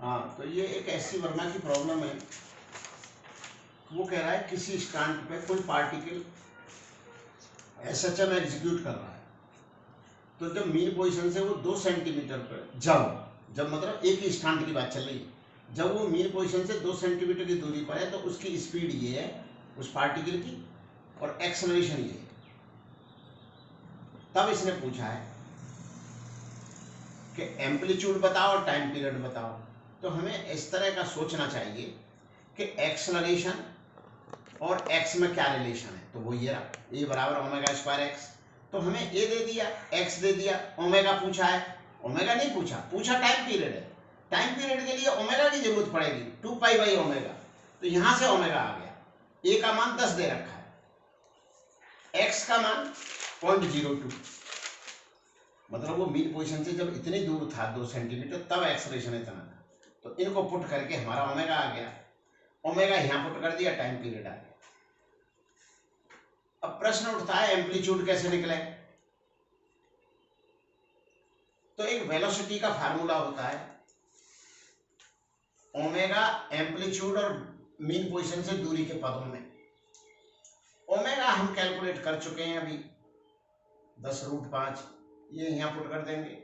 हाँ, तो ये एक ऐसी वर्मा की प्रॉब्लम है। वो कह रहा है किसी स्टैंड पे कोई पार्टिकल एसएचएम एग्जीक्यूट कर रहा है, तो जब मीन पोजीशन से वो 2 सेंटीमीटर पर जब मतलब एक ही स्टैंड की बात चल रही है, जब वो मीन पोजीशन से 2 सेंटीमीटर की दूरी पर है तो उसकी स्पीड ये है उस पार्टिकल की और एक्सेलरेशन ये है। तब इसने पूछा है कि एम्पलीट्यूड बताओ और टाइम पीरियड बताओ। तो हमें इस तरह का सोचना चाहिए कि एक्सेलरेशन और एक्स में क्या रिलेशन है। तो वो ये रहा, ए बराबर ओमेगा स्क्वायर एक्स। तो हमें ए दे दिया, एक्स दे दिया, ओमेगा पूछा है, ओमेगा नहीं पूछा टाइम पीरियड है। टाइम पीरियड के लिए ओमेगा की जरूरत पड़ेगी 2 पाई बाई ओमेगा। तो यहां से ओमेगा आ गया। ए का मान 10 दे रखा है, एक्स का मान 0.02, मतलब वो मीन पोजीशन से जब इतनी दूर था 2 सेंटीमीटर तब एक्सेलरेशन इतना था। तो इनको पुट करके हमारा ओमेगा आ गया, ओमेगा यहां पुट कर दिया, टाइम पीरियड आ गया। अब प्रश्न उठता है एम्पलीट्यूड कैसे निकले। तो एक वेलोसिटी का फार्मूला होता है, ओमेगा एम्पलीट्यूड और मीन पोजीशन से दूरी के पदों में। ओमेगा हम कैलकुलेट कर चुके हैं अभी 10√5, ये यहां पुट कर देंगे।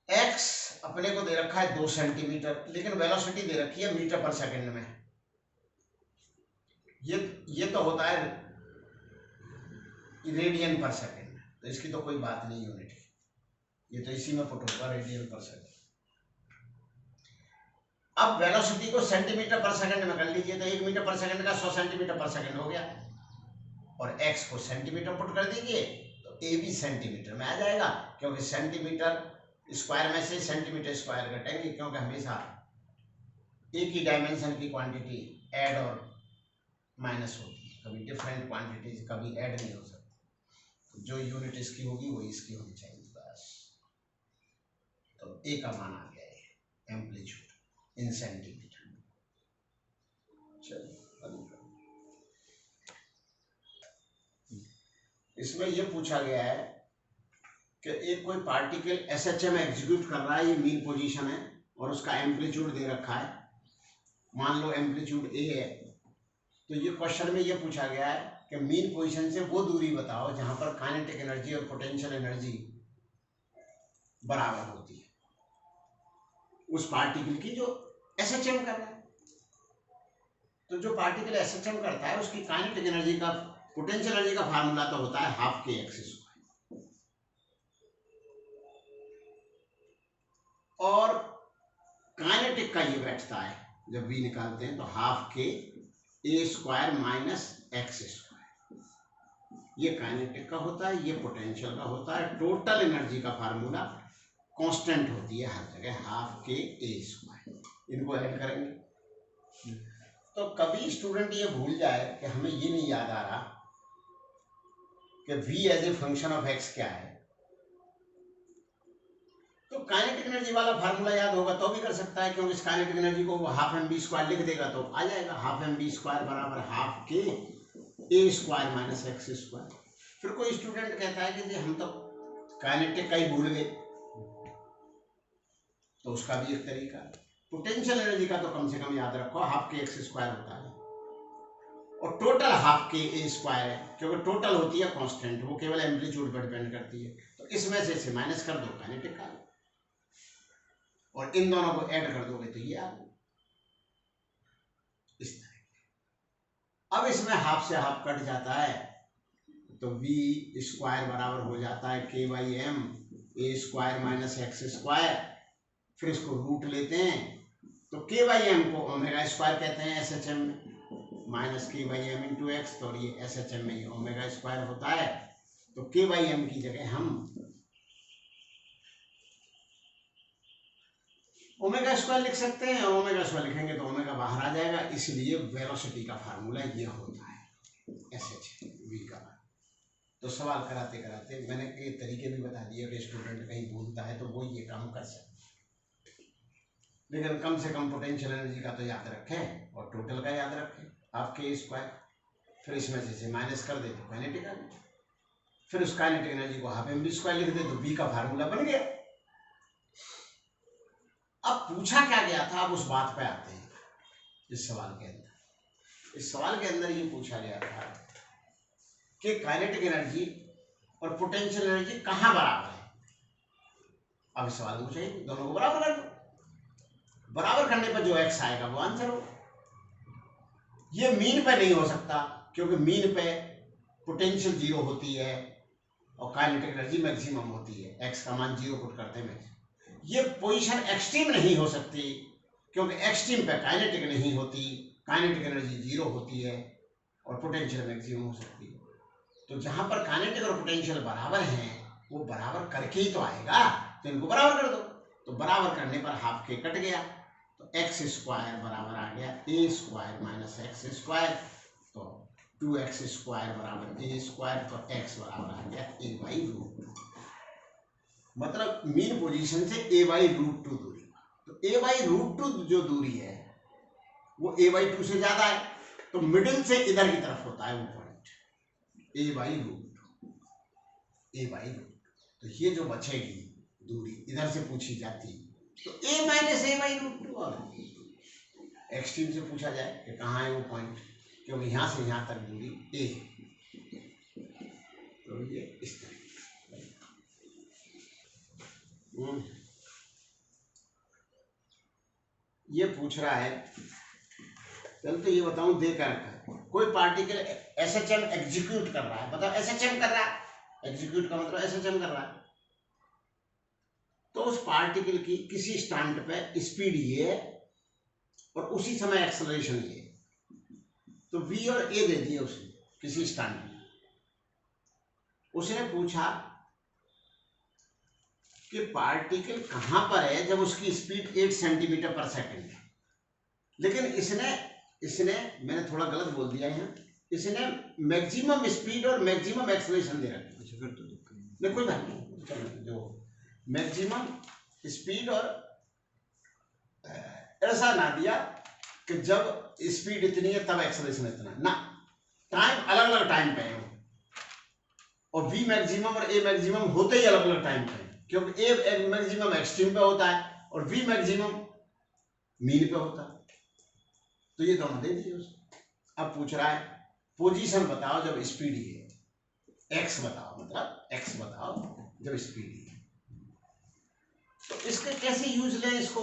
एक्स अपने को दे रखा है 2 सेंटीमीटर, लेकिन वेलोसिटी दे रखी है मीटर पर सेकंड में। ये तो होता है रेडियन पर सेकंड, तो इसकी तो कोई बात नहीं यूनिट की, ये तो इसी में पुट होगा रेडियन पर सेकंड। अब वेलोसिटी को सेंटीमीटर पर सेकंड में कर लीजिए, तो 1 मीटर पर सेकंड का 100 सेंटीमीटर पर सेकंड हो गया। और एक्स को सेंटीमीटर पुट कर दीजिए तो ए भी सेंटीमीटर में आ जाएगा, क्योंकि सेंटीमीटर स्क्वायर में से सेंटीमीटर स्क्वायर घटेंगे, क्योंकि हमेशा एक ही डायमेंशन की क्वांटिटी ऐड और माइनस होती है, कभी डिफरेंट क्वांटिटीज कभी ऐड नहीं हो सकती। तो जो यूनिट इसकी होगी वो इसकी होनी चाहिए बस। तो ए का मान आ गया है एम्पलीट्यूड इन सेंटीमीटर। चलिए इसमें यह पूछा गया है कि एक कोई पार्टिकल एसएचएम एग्जीक्यूट कर रहा है, ये मीन पोजीशन है और उसका एम्पलीट्यूड दे रखा है, मान लो एम्पलीट्यूड ए है। तो ये क्वेश्चन में ये पूछा गया है कि मीन पोजीशन से वो दूरी बताओ जहां पर काइनेटिक एनर्जी और पोटेंशियल एनर्जी बराबर होती है उस पार्टिकल की जो एसएचएम कर रहा है। तो जो पार्टिकल एसएचएम करता है उसकी काइनेटिक एनर्जी का, पोटेंशियल एनर्जी का फार्मूला तो होता है हाफ के एक्स स्क्वायर, और काइनेटिक का ये बैठता है जब v निकालते हैं तो हाफ के ए स्क्वायर माइनस एक्स स्क्वायर। ये काइनेटिक का होता है, ये पोटेंशियल का होता है। टोटल एनर्जी का फार्मूला कांस्टेंट होती है हर जगह, हाफ के ए स्क्वायर। इनको ऐड करेंगे तो कभी स्टूडेंट ये भूल जाए कि हमें ये नहीं याद आ रहा कि v as a function of x क्या है, तो काइनेटिक एनर्जी वाला फार्मूला याद होगा तो भी कर सकता है, क्योंकि इस काइनेटिक एनर्जी को वो हाफ एम बी स्क्वायर लिख देगा तो आ जाएगा, हाफ एम बी स्क्वायर बराबर हाफ के ए स्क्वायर माइनस एक्स स्क्वायर। फिर कोई स्टूडेंट कहता है कि जी हम तो काइनेटिक का ही भूल गए, तो उसका भी एक तरीका है। पोटेंशियल एनर्जी का तो कम से कम याद रखो, हाफ के एक्स स्क्वायर होता है और टोटल हाफ के ए स्क्वायर है, क्योंकि टोटल होती है कांस्टेंट, वो केवल एम्पलीट्यूड पर डिपेंड करती है। तो इसमें से माइनस कर दो काइनेटिक का, और इन दोनों को ऐड कर दोगे तो ये आ गया इस तरह। अब इसमें हाफ से हाफ कट जाता है तो v स्क्वायर बराबर हो जाता है k by m a square minus x square. फिर इसको रूट लेते हैं तो k बाई एम को ओमेगा स्क्वायर कहते हैं एसएचएम में, minus k by m into x, तो ये एसएचएम में ये ओमेगा स्क्वायर होता है। तो k बाई एम की जगह हम ओमेगा स्क्वायर लिख सकते हैं, ओमेगा स्क्वायर लिखेंगे तो ओमेगा बाहर आ जाएगा, इसलिए वेलोसिटी का फार्मूला ये होता है एसएच वी का। तो सवाल कराते कराते मैंने ये तरीके भी बता दिए कि स्टूडेंट कहीं भूलता है तो वो ये काम कर सकते, लेकिन कम से कम पोटेंशियल एनर्जी का तो याद रखें और टोटल का याद रखें, हाफ के स्क्वायर। फिर इसमें से माइनस कर दे तो काइनेटिक आ गया, फिर उस काइनेटिक एनर्जी को हाफ एम बी स्क्वायर लिख दे तो बी का फार्मूला बन गया। अब पूछा क्या गया था, अब उस बात पे आते हैं। इस सवाल के अंदर ये पूछा गया था कि काइनेटिक एनर्जी और पोटेंशियल एनर्जी कहाँ बराबर है। अब इस सवाल में पूछा दोनों को बराबर कर दो, बराबर करने पर जो एक्स आएगा वो आंसर हो। ये मीन पे नहीं हो सकता, क्योंकि मीन पे पोटेंशियल 0 होती है और काइनेटिक एनर्जी मैक्सिमम होती है, एक्स का मान 0 पुट करते हैं। ये पोजीशन एक्सट्रीम नहीं हो सकती, क्योंकि एक्सट्रीम पे काइनेटिक नहीं होती, काइनेटिक एनर्जी 0 होती है और पोटेंशियल मैक्सिमम हो सकती है। तो जहां पर काइनेटिक और पोटेंशियल बराबर हैं, वो बराबर करके ही तो आएगा, तो इनको बराबर कर दो। तो बराबर करने पर हाफ के कट गया, तो एक्स स्क्वायर बराबर आ गया ए स्क्वायर माइनस एक्स स्क्वायर, तो 2x स्क्वायर बराबर ए स्क्वायर, तो एक्स बराबर आ गया ए बाई रूट 2। मतलब मीन पोजीशन से a बाई रूट 2 दूरी, तो a बाई रूट 2 जो दूरी है वो a बाई 2 से ज्यादा है, तो मिडिल से इधर की तरफ होता है वो पॉइंट a बाई रूट 2। तो ये जो बचेगी दूरी इधर से पूछी जाती, तो a minus a by root 2, और एक्सट्रीम से पूछा जाए कि कहाँ है वो पॉइंट, क्योंकि यहां से यहां तक दूरी a है। तो ये इस तरह ये पूछ रहा है। चल तो ये बताऊं, देकर कोई पार्टिकल एसएचएम एग्जीक्यूट कर रहा है, बताओ एसएचएम कर रहा है, एग्जीक्यूट का मतलब एसएचएम कर रहा है, तो उस पार्टिकल की किसी स्टैंड पे स्पीड ये है और उसी समय एक्सेलरेशन ये, तो v और a दे दिए उसने किसी स्टैंड में। उसने पूछा कि पार्टिकल कहां पर है जब उसकी स्पीड 8 सेंटीमीटर पर सेकंड है, लेकिन इसने मैंने थोड़ा गलत बोल दिया है, इसने मैक्सिमम स्पीड और मैक्सिमम एक्सेलरेशन दे रखी है। फिर तो कोई बात नहीं, जो मैक्सिमम स्पीड और ऐसा ना दिया कि जब स्पीड इतनी है तब एक्सेलरेशन इतना ना, टाइम अलग अलग टाइम पे है, और v मैक्सिमम और a मैक्सिमम होते ही अलग अलग टाइम पे है, क्योंकि a मैक्सिमम एक्सट्रीम पे होता है और v मैक्सिमम मीन पे होता है। तो ये दोनों दे दिए उसको। अब पूछ रहा है पोजीशन बताओ जब स्पीड है, x बताओ, मतलब x बताओ जब स्पीड है। तो इसके कैसे यूज लें इसको,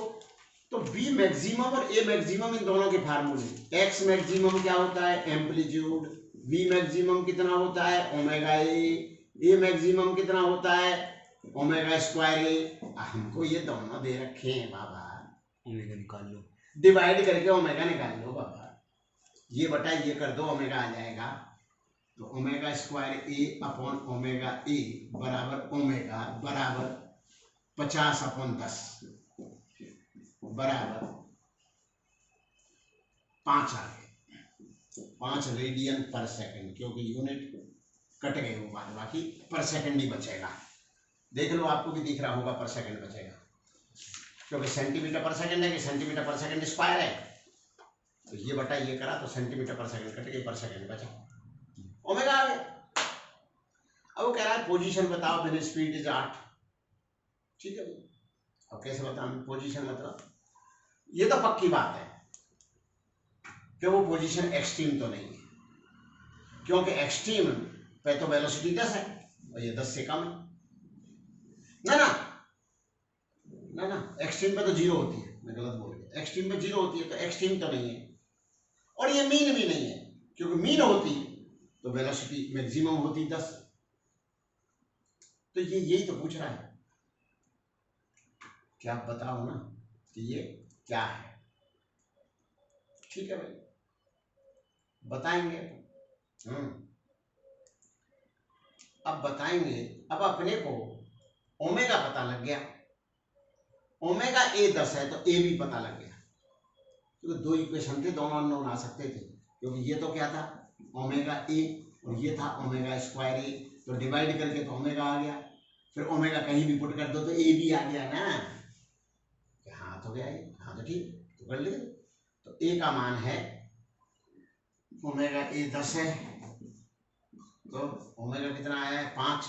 तो v मैक्सिमम और a मैक्सिमम इन दोनों के फार्मूले, x मैक्सिमम क्या होता है एम्पलीट्यूड, v मैक्सिमम कितना होता है ओमेगा a मैक्सिमम कितना होता है ओमेगा स्क्वायर a। हमको ये दोनों दे रखे हैं बाबा, ओमेगा निकाल लो, डिवाइड करके ओमेगा निकाल लो बाबा, ये बटा ये कर दो ओमेगा आ जाएगा, तो omega square a upon omega a बराबर ओमेगा बराबर 50/10 बराबर 5 आ गए, 5 रेडियन पर सेकंड, क्योंकि यूनिट कट गए वो बाद बाकी पर सेकंड ही बचेगा। देख लो आपको भी दिख रहा होगा पर सेकंड बचेगा, क्योंकि सेंटीमीटर पर सेकंड है कि सेंटीमीटर पर सेकंड स्क्वायर है, तो ये बटा ये करा तो सेंटीमीटर पर सेकंड कट गए, पर सेकंड बचा, ओमेगा आ गया। अब वो कह रहा है पोजीशन बताओ व्हेन स्पीड इज 8। ठीक है, अब कैसे बताऊं पोजीशन, मतलब ये तो पक्की बात है कि वो पोजीशन एक्सट्रीम तो नहीं है, क्योंकि एक्सट्रीम पे तो वेलोसिटी 10 है और ये 10 से कम है ना ना ना ना, एक्सट्रीम पे तो 0 होती है, मैं गलत बोल गया, एक्सट्रीम पे 0 होती है, तो एक्सट्रीम तो नहीं है, और ये मीन भी नहीं है, क्योंकि मीन होती तो वेलोसिटी मैक्सिमम होती 10। तो ये यही तो पूछ रहा है कि आप बताओ ना कि ये क्या है। ठीक है भाई, बताएंगे। अब बताएंगे। अब अपने को ओमेगा पता लग गया, ओमेगा a 10 है तो a भी पता लग गया, क्योंकि दो इक्वेशन थे, दोनों अननोन आ सकते थे, क्योंकि ये तो क्या था ओमेगा a और ये था ओमेगा स्क्वायर a, तो डिवाइड करके तो ओमेगा आ गया, फिर ओमेगा कहीं भी पुट कर दो तो a भी आ गया ना, हाँ तो गया ये, हाँ तो ठीक तो कर ले। तो a का मान है ओमेगा a 10 है, तो ओमेगा कितना आया है 5।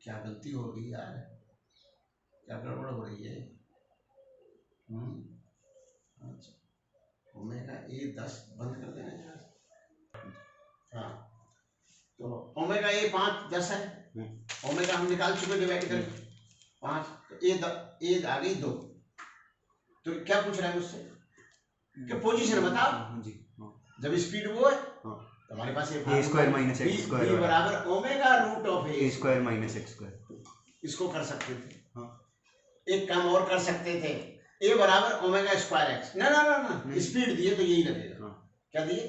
क्या गलती हो गई यार, क्या गड़बड़ हो रही रही है। अच्छा, ओमेगा ए 10 बंद कर देना यार। हाँ, तो ओमेगा ए 5 10 है, ओमेगा हम निकाल चुके डिवाइड करके 5, तो ए आ गई 2। तो क्या पूछ रहा है मुझसे कि पोजीशन बताओ जी। जब स्पीड वो है तो हमारे पास ये a square minus x square बराबर omega root of a square minus x square. इसको कर सकते थे। एक काम और कर सकते थे, a बराबर ओमेगा स्क्वायर x। ना ना ना ना, स्पीड दिए तो यही लगेगा। क्या दिए?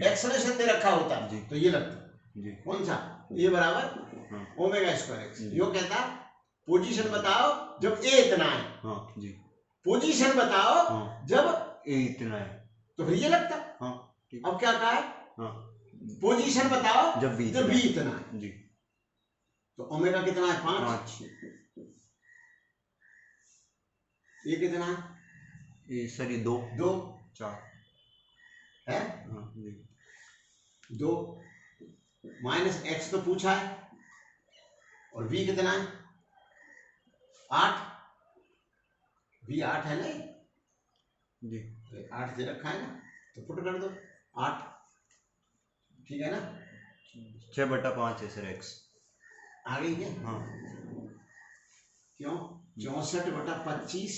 एक्सेलरेशन दे रखा होता तो ये लगता जी। कौन सा? a बराबर ओमेगा स्क्वायर x। यो कहता पोजीशन बताओ जब a इतना है। जी। पोजीशन बताओ जब a इतना है, तो फिर ये लगता। अब क्या कहा है? पोजीशन बताओ जब b इतना है जी। तो ओमेगा कितना है? 5। ये कितना है? ये सर ये 2 4 है जी। 2 माइनस x तो पूछा है, और v कितना है? 8। v 8 है नहीं जी, 8 दे रखा है ना, तो पुट कर दो 8, ठीक है ना। 6/5 है सर x आ गई है। क्यों? 64/25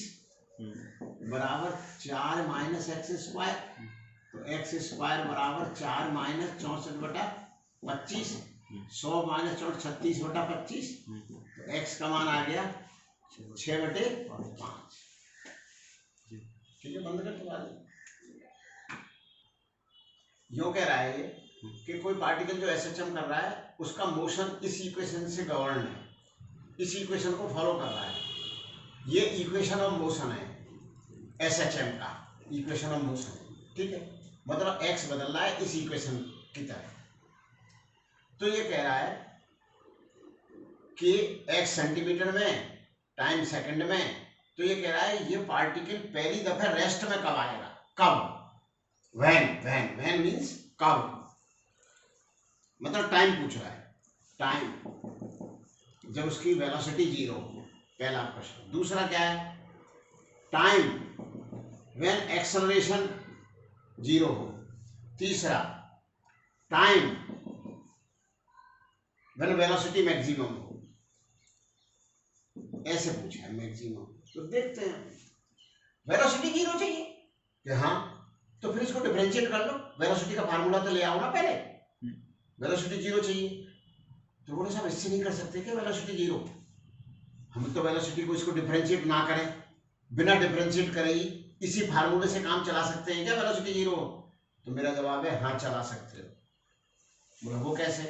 बराबर 4 माइनस एक्स स्क्वायर। तो एक्स स्क्वायर बराबर 4 माइनस 64/25, 100 माइनस 36/25। तो एक्स का मान आ गया 6/5। ठीक है, बंद कर दो। यो कह रहा है कि कोई पार्टिकल जो एसएचएम कर रहा है उसका मोशन इस इक्वेशन से गवर्न है, इस इक्वेशन को फॉलो कर रहा है। ये इक्वेशन ऑफ मोशन है एसएचएम का, इक्वेशन ऑफ मोशन। ठीक है, मतलब एक्स बदल रहा है इस इक्वेशन की तरह। तो ये कह रहा है कि एक्स सेंटीमीटर में, टाइम सेकंड में। तो ये कह रहा है ये पार्टिकल पहली दफे रेस्ट में कब आएगा? कब? व्हेन मींस कब, मतलब टाइम पूछ रहा है। टाइम जब उसकी वेलोसिटी 0 हो, पहला प्रश्न। दूसरा क्या है? टाइम व्हेन एक्सेलरेशन 0 हो। तीसरा टाइम व्हेन वेलोसिटी मैक्सिमम हो। ऐसे पूछा है मैक्सिमम। तो देखते हैं, वेलोसिटी 0 चाहिए कि हाँ, तो फिर इसको डिफरेंशिएट कर लो। वेलोसिटी का फार्मूला तो ले आओ ना पहले। वेलोसिटी 0 चाहिए, तो बोले साहब इससे नहीं कर सकते क्या वेलोसिटी 0? हम तो वेलोसिटी को इसको डिफरेंशिएट ना करें, बिना डिफरेंशिएट करे ही इसी फार्मूले से काम चला सकते हैं क्या वेलोसिटी 0? तो मेरा जवाब है हाँ, चला सकते हो। बोले वो कैसे?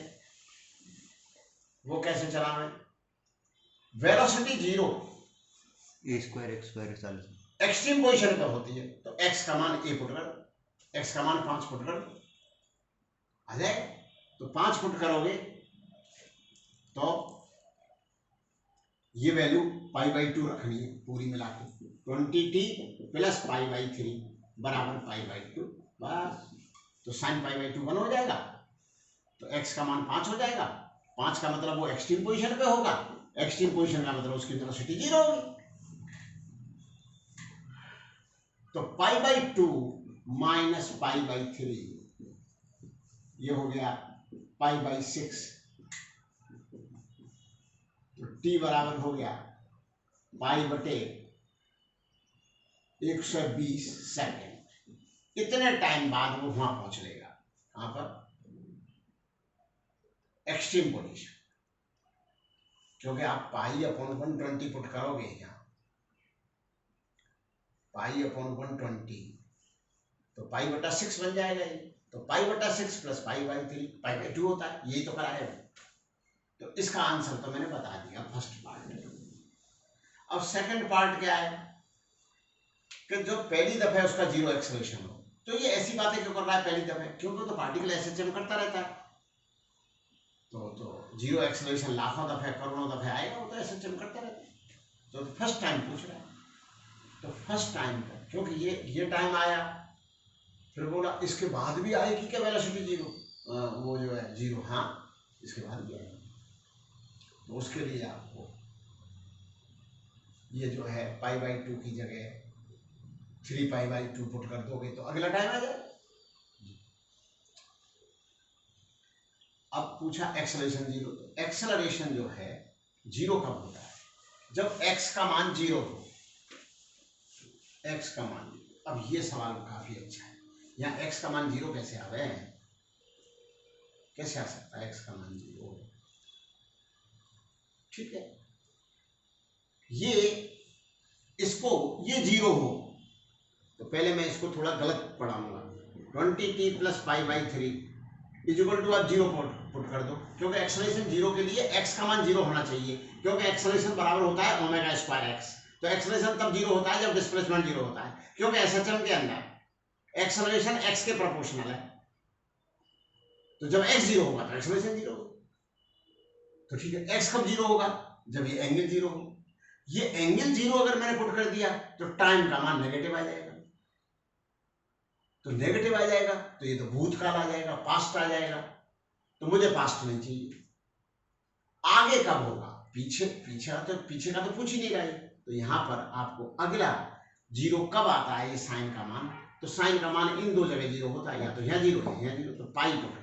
वो कैसे चलावें? Velocity 0 a square x square चालीस एक्सट्रीम पोजीशन पर होती है। तो x का मान a पुट कर, x का मान 5 पुट कर आ जाएगा। तो 5 पुट करोगे तो ये वैल्यू π/2 रखनी है पूरी मिला के। 20t प्लस π/3 बराबर π/2। बस, तो sin π/2 1 हो जाएगा। तो x का मान 5 हो जाएगा। 5 का मतलब वो एक्सट्रीम पोजीशन पे होगा। एक्सट्रीम पोजीशन का मतलब उसकी वेलोसिटी 0 होगी। तो π/2 माइनस π/3 ये हो गया π/6। तो t बराबर हो गया π/120 सेकेंड। इतने टाइम बाद वो वहां पहुंच लेगा। कहां पर? Extreme position. क्योंकि आप π/120 पुट करोगे यहाँ, π/120 तो π/6 बन जाएगा ये। तो π/6 प्लस π/3 π/2 होता है। यही तो करा है। तो इसका आंसर तो मैंने बता दिया, फर्स्ट पार्ट। अब सेकंड पार्ट क्या है कि जो पहली दफे उसका 0 एक्सेलरेशन हो। तो ये ऐसी बातें क्यों कर रहा है पहली दफे? क्योंकि तो पार्टिकल एसएचएम करता रहता है। तो 0 एक्सेलरेशन लाखों दफे, करोड़ों दफे आएगा, वो तो एसएचएम करता रहता है। तो फर्स्ट टाइम पूछ रहा है। तो फर्स्ट टाइम का, क्योंकि ये टाइम आया, फिर बोला इसके बाद भी आएगी क्या वेलोसिटी 0? वो जो है 0, हाँ इसके बाद भी आएगी। तो उसके लिए आपको ये जो है π/2 की जगह 3π/2 पुट कर दोगे तो अगला टाइम आ जाए। अब पूछा एक्सेलरेशन 0, तो एक्सेलरेशन जो है 0 कब होता है? जब x का मान 0 हो। x का मान 0, अब ये सवाल काफी अच्छा है। यहाँ x का मान 0 कैसे आ गए? कैसे आ सकता है x का मान 0? ठीक है, ये इसको ये 0 हो तो पहले मैं इसको थोड़ा गलत पढ़ाऊंगा। 20t + π/3 = आप 0 पुट कर दो, क्योंकि एक्सेलरेशन 0 के लिए x का मान 0 होना चाहिए, क्योंकि एक्सेलरेशन बराबर होता है ω²x। तो एक्सेलरेशन तब 0 होता है जब डिस्प्लेसमेंट 0 होता है, क्योंकि एसएचएम के अंदर एक्सेलरेशन x के प्रोपोर्शनल है। तो जब x 0 होगा तो एक्सेलरेशन 0 होगा। तो ठीक है, x कब 0 होगा? जब ये एंगल 0 हो। ये एंगल 0 अगर मैंने पुट कर दिया तो टाइम का मान नेगेटिव आ जाएगा। तो नेगेटिव आ जाएगा तो ये तो भूतकाल आ जाएगा, पास्ट आ जाएगा। तो मुझे पास्ट नहीं चाहिए। आगे कब होगा? पीछे का तो पूछ ही नहीं रहा है। तो यहां पर आपको अगला 0 कब आता है, ये साइन का मान। तो साइन का मान इन दो जगह 0 होता है, या तो यहाँ 0 है यहाँ 0, तो पाई पुट होगा।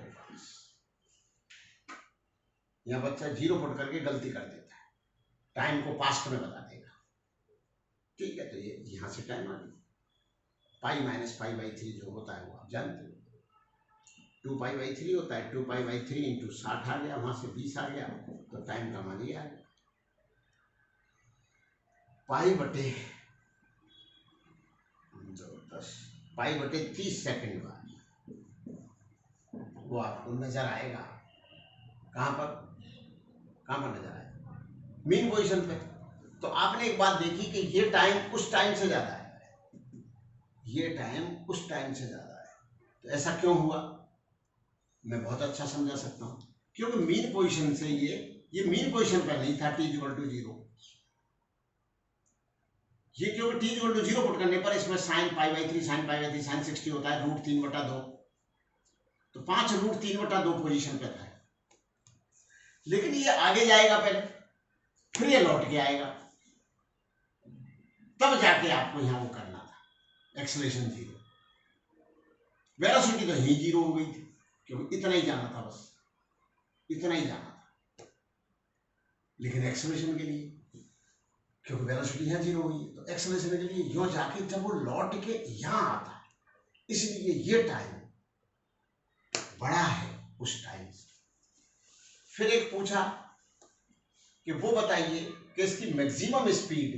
यहाँ बच्चा 0 पुट करके गलती कर देता है, टाइम को पास्ट में बता देगा। ठीक है, तो ये यहां से टाइम आ गया। π - π/3 जो होता है वो आप जानते हो, 2π/3 होता है। 2π/3 × 60 आ गया, वहां से 20 आ गया, तो टाइम का मान ये आ गया। π/10 π/30 सेकंड बाद वो आपको नजर आएगा। कहां पर नजर आएगा? मीन पोजीशन पे। तो आपने एक बात देखी कि ये टाइम उस टाइम से ज्यादा है, ये टाइम उस टाइम से ज्यादा है। तो ऐसा क्यों हुआ? मैं बहुत अच्छा समझा सकता हूं, क्योंकि मीन पोजीशन से ये मीन पोजीशन पर नहीं था। t = 0, ये क्योंकि t = 0 पुट करने पर इसमें sin π/3 sin 60 होता है √3/2। तो 5 √3/2 पोजीशन पे था। लेकिन ये आगे जाएगा पहले, फिर ये लौट के आएगा, तब जाके आपको यहां वो करना था एक्सेलरेशन 0। वेलोसिटी तो ही 0 हो गई थी, क्योंकि इतना ही जाना था, बस इतना ही जाना था। लेकिन एक्सेलरेशन के लिए, क्योंकि वेलोसिटी यहाँ 0 हुई है, तो एक्सेलरेशन के लिए यूं जाके जब वो लौट के यहां आता है, इसलिए ये टाइम बड़ा है उस टाइम से। फिर एक पूछा कि वो बताइए कि इसकी मैक्सिमम स्पीड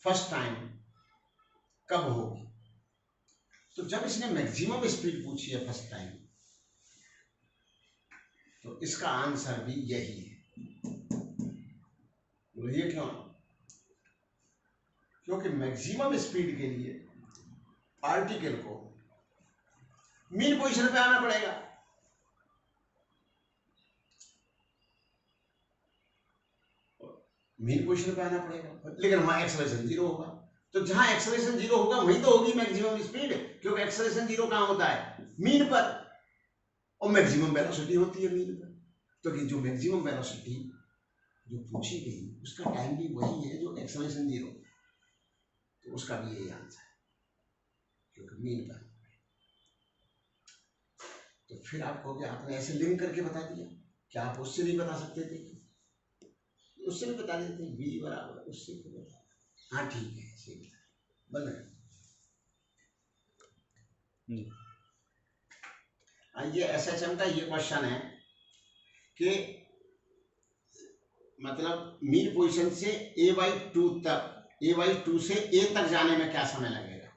फर्स्ट टाइम कब होगी। तो जब इसने मैक्सिमम स्पीड पूछी है फर्स्ट टाइम, तो इसका आंसर भी यही है। बोलिए क्यों? क्योंकि मैक्सिमम स्पीड के लिए पार्टिकल को मीन पोजीशन पे आना पड़ेगा। मीन पोजीशन पे आना पड़ेगा, लेकिन वहां एक्सेलरेशन 0 होगा। तो जहां एक्सेलरेशन 0 होगा वहीं तो होगी मैक्सिमम स्पीड, क्योंकि एक्सेलरेशन 0 कहां होता है? मीन पर, और मैक्सिमम वेलोसिटी होती है मीन पर। तो कि जो मैक्सिमम वेलोसिटी जो पूछी गई उसका टाइम भी वही है जो एक्सेलरेशन 0, तो उसका भी यही आंसर है, क्योंकि मीन पर। तो फिर आप कहोगे आपने ऐसे लिंक करके बता दिया, क्या आप उससे नहीं बता सकते थे? उससे भी बता देते, v = उससे भी बता। हाँ ठीक है, सही बन रहा। ये एसएचएम का ये क्वेश्चन है कि मतलब मीन पोजीशन से a/2 तक, a/2 से a तक जाने में क्या समय लगेगा।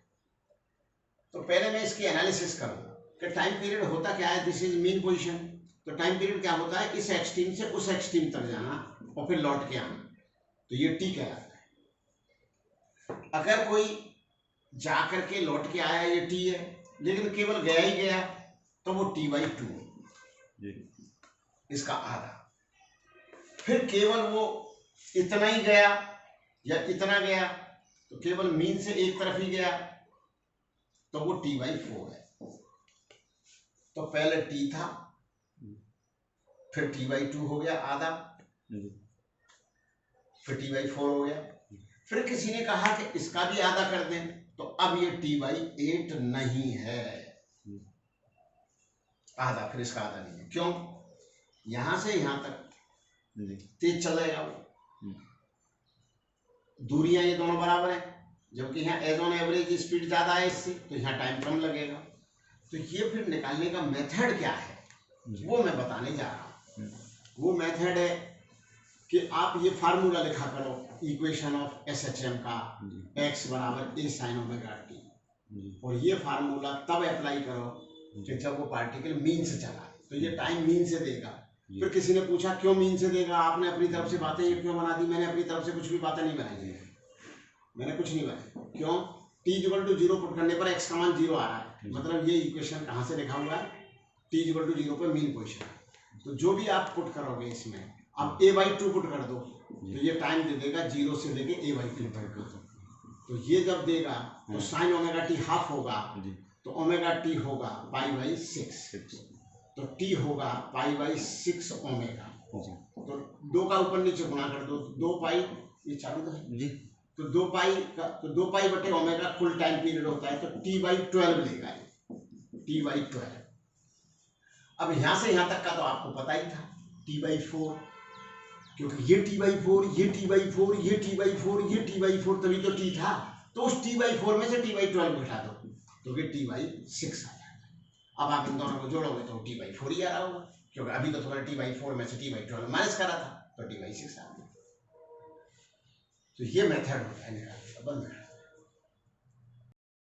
तो पहले मैं इसकी एनालिसिस करूंगा कि टाइम पीरियड होता क्या है। This is mean position. तो टाइम पीरियड क्या होता है? इस एक्सट्रीम से उस एक्सट्रीम तक जाना और फिर लौट के आना, तो ये टी कहलाता है। अगर कोई जा करके लौट के आया, ये टी है, लेकिन केवल गया ही गया, तो वो t/2 इसका आधा। फिर केवल वो इतना ही गया या इतना गया, तो केवल मीन से एक तरफ ही गया, तो वो t/4 है। तो पहले t था, फिर t/2 हो गया आधा, फिर t/4 हो गया, फिर किसी ने कहा कि इसका भी आधा कर दें, तो अब ये t/8 नहीं है, आधा, फिर इसका आधा नहीं है। क्यों? यहां से यहां तक तेज चलेगा वो, दूरियां ये दोनों बराबर है, जबकि यहाँ एज ऑन एवरेज स्पीड ज्यादा है इससे, तो यहाँ टाइम कम लगेगा। तो ये फिर निकालने का मेथड क्या है वो मैं बताने जा रहा हूँ। वो मेथड है कि आप ये फार्मूला लिखा करो इक्वेशन ऑफ SHM का, x बराबर a sin ओमेगा t, और ये फार्मूला तब अप्लाई करो कि जब वो पार्टिकल मीन से चला, तो ये टाइम मीन से देगा। फिर किसी ने पूछा क्यों मीन से देगा, आपने अपनी तरफ से बातें ये क्यों बना दी? मैंने अपनी तरफ से कुछ भी बातें नहीं बनाई है, मैंने कुछ नहीं बनाया। क्यों? t=0 पुट करने पर x का मान 0 आ रहा है, मतलब ये इक्वेशन कहाँ से लिखा हुआ है, t=0 पर मीन पोजीशन। तो जो भी आप पुट करोगे इसमें, अब a/2 पुट कर दो, तो ये टाइम दे देगा 0 से लेके a/2 तक। तो ये जब देगा तो साइन ओमेगा टी हाफ होगा, तो ओमेगा टी होगा π/6, तो t होगा π/6 ओमेगा। तो 2 का ऊपर नीचे गुणा कर दो, 2 पाई, ये चालू तो है जी, तो 2 पाई का, तो 2 पाई बटे ओमेगा कुल टाइम पीरियड होता है, तो t/12 लेगा, t/12। अब यहां से यहां तक का तो आपको पता ही था, t/4, क्योंकि ये t/4, ये t/4, ये t/4, ये t/4, तभी तो t था। तो उस t/4 में से t/12 घटा दो, तो फिर t/6 आ जाएगा। अब आप इन दोनों को जोड़ोगे तो t/4 ही आ रहा होगा, क्योंकि अभी तो थोड़ा t/4 में से t/12 माइनस करा था, तो t/6 आ गया। तो ये मेथड होता है निकालने का। बंद